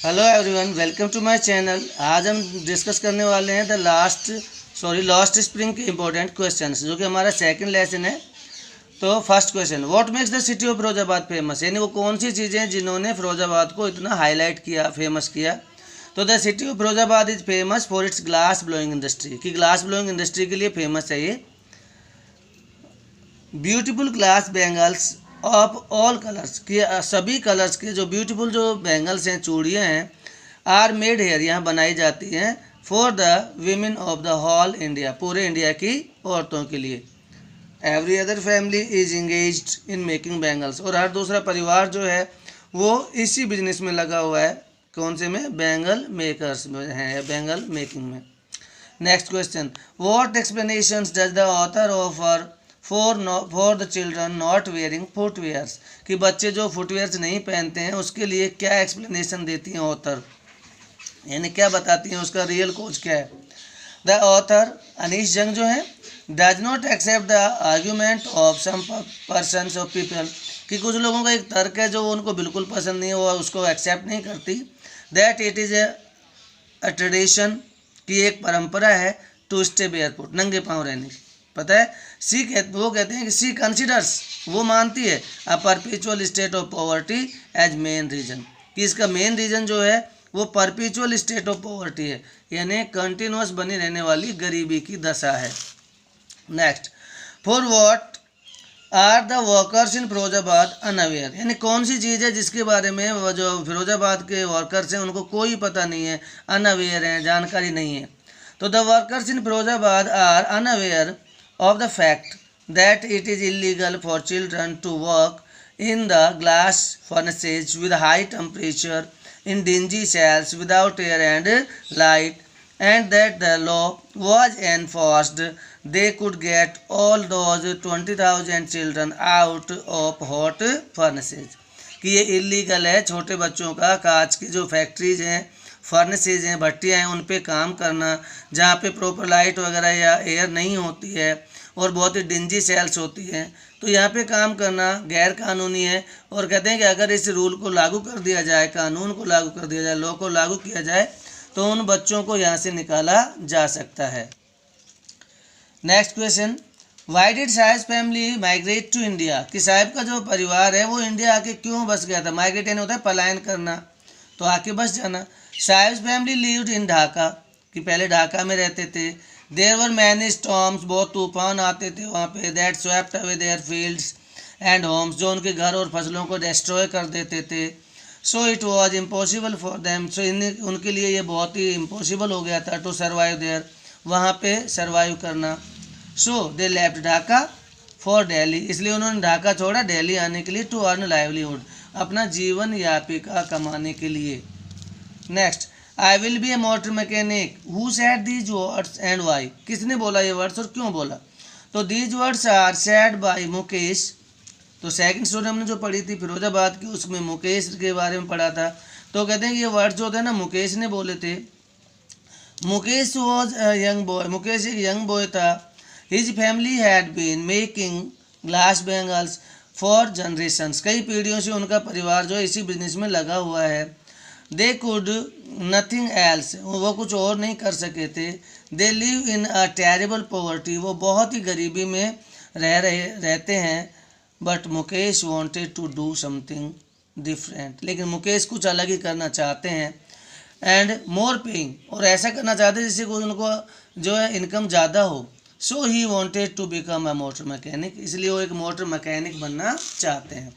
Hello everyone, welcome to my channel. आज हम discuss करने वाले हैं द लास्ट स्प्रिंग के इम्पोर्टेंट क्वेश्चंस, जो कि हमारा सेकंड लेसन है। तो first question, what makes the city of Firozabad famous, यानी वो कौन सी चीज़ें हैं जिन्होंने फिरोजाबाद को इतना हाईलाइट किया, फेमस किया। तो the city of Firozabad is famous for its glass blowing industry, कि ग्लास ब्लोइंग इंडस्ट्री के लिए फेमस है ये। Beautiful glass bangles of all colours, कि सभी कलर्स के जो ब्यूटीफुल जो बैंगल्स हैं, चूड़ियाँ हैं, आर मेड हेयर, यहाँ बनाई जाती हैं, for the women of the whole India, पूरे इंडिया की औरतों के लिए। Every other family is engaged in making bangles, और हर दूसरा परिवार जो है वो इसी बिजनेस में लगा हुआ है। कौन से में? बैंगल मेकर्स में है, बैंगल मेकिंग में। Next question, what explanations does the author offer for the children not wearing footwears, कि बच्चे जो फुटवेयर्स नहीं पहनते हैं उसके लिए क्या एक्सप्लेनेशन देती हैं ऑथर, यानी क्या बताती हैं, उसका रियल कोज क्या है। द ऑथर अनीश जंग जो है does not accept the argument of some persons of people, कि कुछ लोगों का एक तर्क है जो उनको बिल्कुल पसंद नहीं है, वो उसको एक्सेप्ट नहीं करती। That it is a tradition, की एक परंपरा है, टू स्टे बेयरफुट, नंगे पाँव रहने की। पता है, वो कहते हैं कि सी कंसिडर्स, वो मानती है, a perpetual state of poverty as main reason, कि इसका मेन रीजन जो है वो परपेचुअल स्टेट ऑफ पॉवर्टी है, यानी कंटिन्यूस बनी रहने वाली गरीबी की दशा है। Next, for what are the workers in Firozabad unaware, यानी कौन सी चीज़ है जिसके बारे में वो जो फिरोजाबाद के वर्कर्स हैं उनको कोई पता नहीं है, अनअवेयर हैं, जानकारी नहीं है। तो the workers in Firozabad are unaware of the fact that it is illegal for children to work in the glass furnaces with high temperature in dingy cells without air and light, and that the law was enforced, they could get all those 20,000 children out of hot furnaces, कि ये illegal है छोटे बच्चों का कांच की जो factories हैं, फर्नेसेज हैं, भट्टियाँ हैं, उन पे काम करना जहाँ पे प्रॉपर लाइट वगैरह या एयर नहीं होती है और बहुत ही डिंजी सेल्स होती हैं, तो यहाँ पे काम करना गैर कानूनी है। और कहते हैं कि अगर इस रूल को लागू कर दिया जाए, कानून को लागू कर दिया जाए, लॉ को लागू किया जाए, तो उन बच्चों को यहाँ से निकाला जा सकता है। Next question, why did Saheb family migrate to India, कि साहिब का जो परिवार है वो इंडिया आके क्यों बस गया था। माइग्रेट यानी होता है पलायन करना, तो आके बस जाना। Sahib family lived in Dhaka, कि पहले ढाका में रहते थे। देयर वर मैनी स्टॉर्म्स, बहुत तूफान आते थे वहाँ पे। That swept away their fields and homes, जो उनके घर और फसलों को डिस्ट्रॉय कर देते थे। So it was impossible for them, so उनके लिए ये बहुत ही इम्पॉसिबल हो गया था टू सर्वाइव देयर, वहाँ पे सर्वाइव करना। So they left Dhaka for Delhi, इसलिए उन्होंने ढाका छोड़ा दिल्ली आने के लिए, टू अर्न लाइवलीहुड, अपना जीवन यापिका कमाने के लिए। Next, I will be a motor mechanic, who said these words and why, किसने बोला ये वर्ड्स और क्यों बोला। तो these words are said by Mukesh, तो सेकंड स्टोरी हमने जो पढ़ी थी फिरोजाबाद की, उसमें मुकेश के बारे में पढ़ा था। तो कहते हैं कि ये वर्ड्स जो थे ना मुकेश ने बोले थे। Mukesh was a young boy, Mukesh एक यंग बॉय था। His family had been making glass bangles for generations, कई पीढ़ियों से उनका परिवार जो इसी बिजनेस में लगा हुआ है। दे कुड नथिंग एल्स, वो कुछ और नहीं कर सके थे। They live in a terrible poverty, वो बहुत ही गरीबी में रहते हैं। But Mukesh wanted to do something different, लेकिन मुकेश कुछ अलग ही करना चाहते हैं। एंड मोर पेइंग, और ऐसा करना चाहते हैं जिससे उनको जो है इनकम ज़्यादा हो। So he wanted to become a motor mechanic, इसलिए वो एक मोटर मैकेनिक बनना चाहते हैं।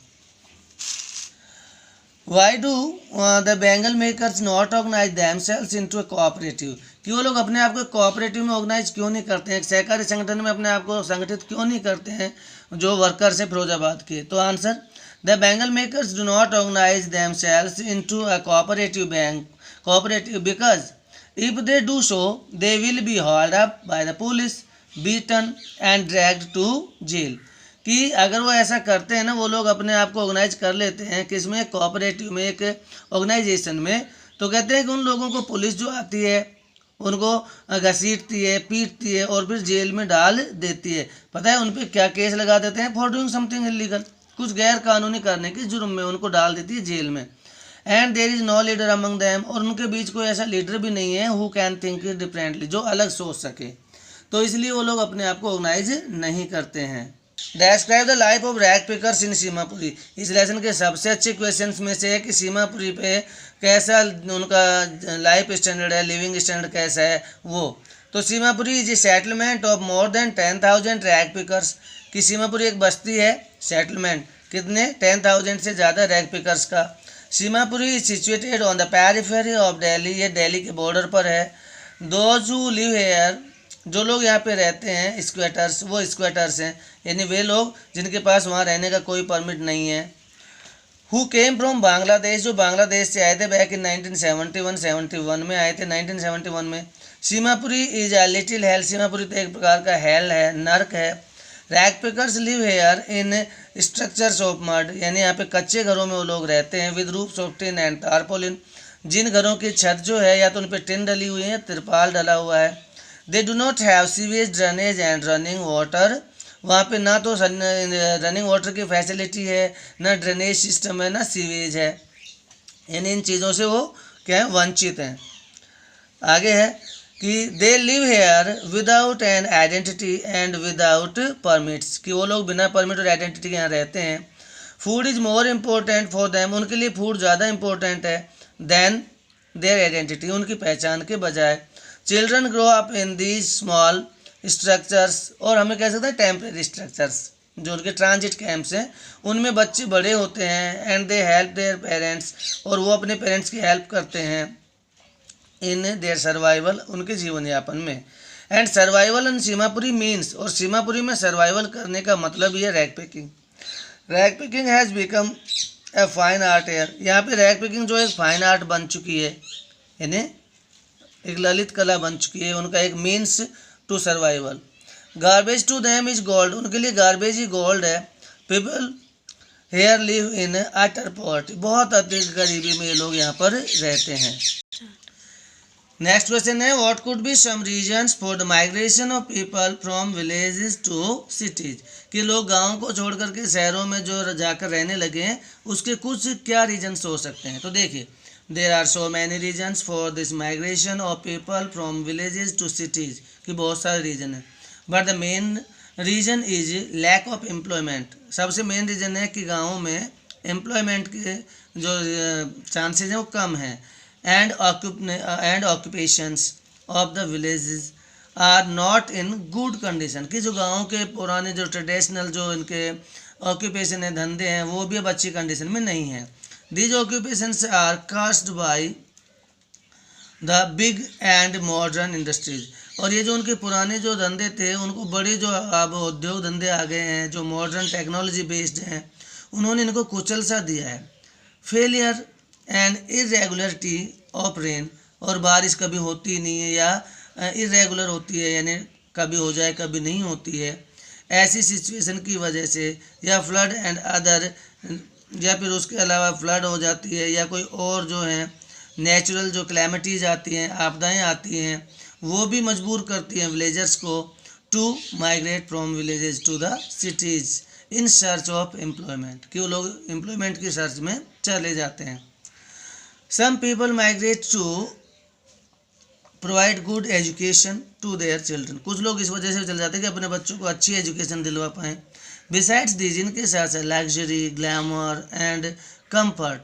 Why do the bangle makers not organise themselves into a cooperative, कि वो लोग अपने आप को कोऑपरेटिव में ऑर्गेनाइज क्यों नहीं करते हैं, एक सहकारी संगठन में अपने आप को संगठित क्यों नहीं करते हैं जो वर्कर्स हैं फिरोजाबाद के। तो answer, the bangle makers do not organise themselves into a cooperative because if they do so they will be hauled up by the police, beaten and dragged to jail, कि अगर वो ऐसा करते हैं ना, वो लोग अपने आप को ऑर्गेनाइज कर लेते हैं किसमें, कोऑपरेटिव में, एक ऑर्गेनाइजेशन में, तो कहते हैं कि उन लोगों को पुलिस जो आती है उनको घसीटती है, पीटती है और फिर जेल में डाल देती है। पता है उन पर क्या केस लगा देते हैं, फॉर डूइंग समथिंग इलीगल, कुछ गैर कानूनी करने के जुर्म में उनको डाल देती है जेल में। And there is no leader among them, और उनके बीच कोई ऐसा लीडर भी नहीं है हु कैन थिंक डिफरेंटली, जो अलग सोच सके, तो इसलिए वो लोग अपने आप को ऑर्गेनाइज नहीं करते हैं। Describe the life of rag pickers in Seemapuri, इस लेसन के सबसे अच्छे क्वेश्चंस में से है कि सीमापुरी पे कैसा उनका लाइफ स्टैंडर्ड है, लिविंग स्टैंडर्ड कैसा है वो। तो Seemapuri is a settlement of more than 10,000 rag pickers, कि सीमापुरी एक बस्ती है, सेटलमेंट कितने 10,000 से ज़्यादा रैग पिकर्स का। Seemapuri is situated on the periphery of Delhi, ये दिल्ली के बॉर्डर पर है। दोज हु लिव हेयर, जो लोग यहाँ पे रहते हैं स्क्वेटर्स, वो स्क्वेटर्स हैं, यानी वे लोग जिनके पास वहाँ रहने का कोई परमिट नहीं है। हु केम फ्रॉम बांग्लादेश, जो बांग्लादेश से आए थे बैक इन 1971 में आए थे 1971 में। Seemapuri is a little hello, Seemapuri तो एक प्रकार का हेल है, नर्क है। Rag pickers live here in structures of mud, यानी यहाँ पे कच्चे घरों में वो लोग रहते हैं। With roofs of tin and tarpaulin, जिन घरों की छत जो है या तो उन पर टिन डली हुई है, तिरपाल डला हुआ है। They do not have sewage, drainage and running water, वहाँ पे ना तो रनिंग वाटर की फैसिलिटी है, ना ड्रेनेज सिस्टम है, ना सीवेज है, यानी इन चीज़ों से वो क्या है, वंचित हैं। आगे है कि they live here without an identity and without permits, कि वो लोग बिना परमिट और आइडेंटिटी के यहाँ रहते हैं। Food is more important for them, उनके लिए फूड ज़्यादा इम्पोर्टेंट है देन देयर आइडेंटिटी, उनकी पहचान के बजाय। Children grow up in these small structures, और हमें कह सकते हैं टेम्परेरी स्ट्रक्चर्स, जो उनके ट्रांजिट कैंप्स हैं, उनमें बच्चे बड़े होते हैं। And they help their parents, और वो अपने पेरेंट्स की हेल्प करते हैं इन देयर सर्वाइवल, उनके जीवन यापन में। And survival in Seemapuri means, और सीमापुरी में सर्वाइवल करने का मतलब ये rag picking. Rag picking has become a fine art air, यहाँ पे रैग पिकिंग जो एक फाइन आर्ट बन चुकी है, यानी एक ललित कला बन चुकी है, उनका एक means to survival. Garbage to them is gold, उनके लिए गार्बेज ही गोल्ड है। People here live in utter poverty, बहुत अधिक गरीबी में ये लोग यहाँ पर रहते हैं। नेक्स्ट क्वेश्चन है what could be some reasons for the migration of people from villages to cities, कि लोग गाँव को छोड़ करके शहरों में जो जाकर रहने लगे हैं, उसके कुछ क्या रीजन्स हो सकते हैं। तो देखिए, there are so many reasons for this migration of people from villages to cities, कि बहुत सारे रीजन है, but the main reason is lack of employment. सबसे मेन रीजन है कि गाँवों में एम्प्लॉयमेंट के जो चांसेस हैं वो कम हैं। And occupations of the villages are not in good condition, कि जो गाँव के पुराने जो ट्रेडिशनल जो इनके ऑक्यूपेशन है, धंधे हैं, वो भी अब अच्छी कंडीशन में नहीं है। These occupations are caused by the big and modern industries, और ये जो उनके पुराने जो धंधे थे, उनको बड़े जो अब उद्योग धंधे आ गए हैं जो मॉडर्न टेक्नोलॉजी बेस्ड हैं, उन्होंने इनको कुचल सा दिया है। Failure and irregularity of rain, और बारिश कभी होती नहीं है या इरेगुलर होती है, यानी कभी हो जाए कभी नहीं होती है। ऐसी सिचुएशन की वजह से, या फ्लड एंड अदर, या फिर उसके अलावा फ्लड हो जाती है, या कोई और जो है नेचुरल जो क्लैमिटीज आती हैं, आपदाएं आती हैं, वो भी मजबूर करती हैं विलेजर्स को to migrate from villages to the cities in search of employment, कि वो लोग एम्प्लॉयमेंट की सर्च में चले जाते हैं। Some people migrate to provide good education to their children, कुछ लोग इस वजह से चले जाते हैं कि अपने बच्चों को अच्छी एजुकेशन दिलवा पाएँ। बिसाइड्स दीज, इनके साथ साथ लग्जरी, ग्लैमर एंड कंफर्ट,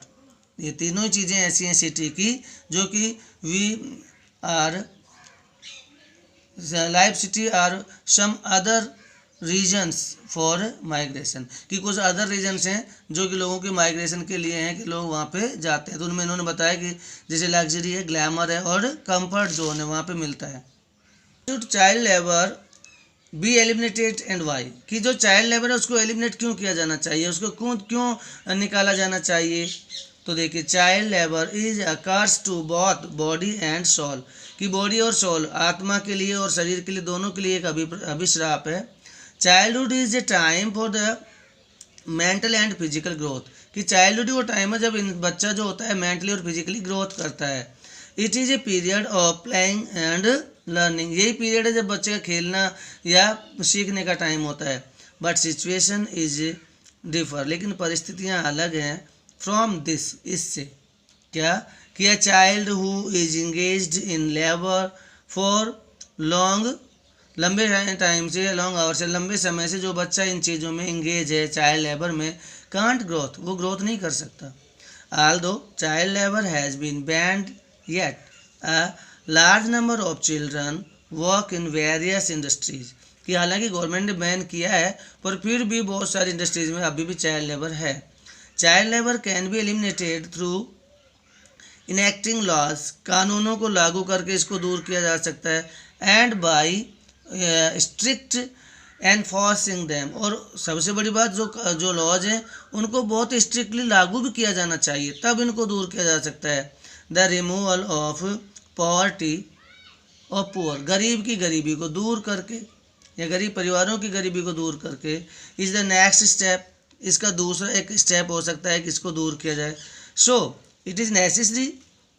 ये तीनों ही चीज़ें ऐसी हैं सिटी की जो कि we are life city are some other reasons for migration, कि कुछ अदर रीजन्स हैं जो कि लोगों की माइग्रेशन के लिए हैं कि लोग वहाँ पे जाते हैं। तो उनमें इन्होंने बताया कि जैसे लग्जरी है, ग्लैमर है और कंफर्ट जोन है, वहाँ पे मिलता है। Child labour be eliminated and why, कि जो चाइल्ड लेबर है उसको एलिमिनेट क्यों किया जाना चाहिए, उसको क्यों निकाला जाना चाहिए। तो देखिए, child labour is a curse to both body and soul, कि बॉडी और सोल, आत्मा के लिए और शरीर के लिए, दोनों के लिए एक अभिश्राप है। Childhood is a time for the mental and physical growth, कि चाइल्डहुड वो टाइम है जब बच्चा जो होता है मेंटली और फिजिकली ग्रोथ करता है। It is a period of playing and learning, यही पीरियड है जब बच्चे का खेलना या सीखने का टाइम होता है। बट सिचुएशन इज डिफर, लेकिन परिस्थितियाँ अलग हैं फ्रॉम दिस, इससे। क्या कि a child who is engaged in labour for लंबे टाइम से, लॉन्ग आवर से, लंबे समय से जो बच्चा इन चीज़ों में इंगेज है, चाइल्ड लेबर में, कांट ग्रोथ, वो ग्रोथ नहीं कर सकता। Although child labor has been banned, yet a large number of children work in various industries, कि हालांकि गवर्नमेंट ने बैन किया है पर फिर भी बहुत सारी इंडस्ट्रीज में अभी भी चाइल्ड लेबर है। Child labour can be eliminated through enacting laws, कानूनों को लागू करके इसको दूर किया जा सकता है, and by strict enforcing them, और सबसे बड़ी बात जो लॉज हैं उनको बहुत स्ट्रिक्टली लागू भी किया जाना चाहिए, तब इनको दूर किया जा सकता है। द रिमूवल ऑफ पॉवर्टी और पुअर, गरीब की गरीबी को दूर करके या गरीब परिवारों की गरीबी को दूर करके इज़ द नेक्स्ट स्टेप, इसका दूसरा एक स्टेप हो सकता है कि इसको दूर किया जाए। So it is necessary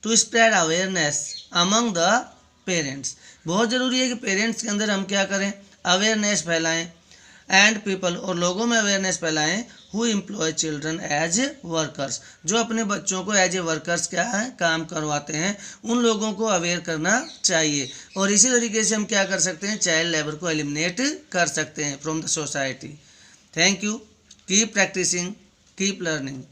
to spread awareness among the parents, बहुत ज़रूरी है कि पेरेंट्स के अंदर हम क्या करें, अवेयरनेस फैलाएं, एंड पीपल, और लोगों में अवेयरनेस फैलाएं who employ children as workers, जो अपने बच्चों को एज ए वर्कर्स क्या है काम करवाते हैं, उन लोगों को अवेयर करना चाहिए। और इसी तरीके से हम क्या कर सकते हैं, चाइल्ड लेबर को एलिमिनेट कर सकते हैं from the society. Thank you, keep practising, keep learning.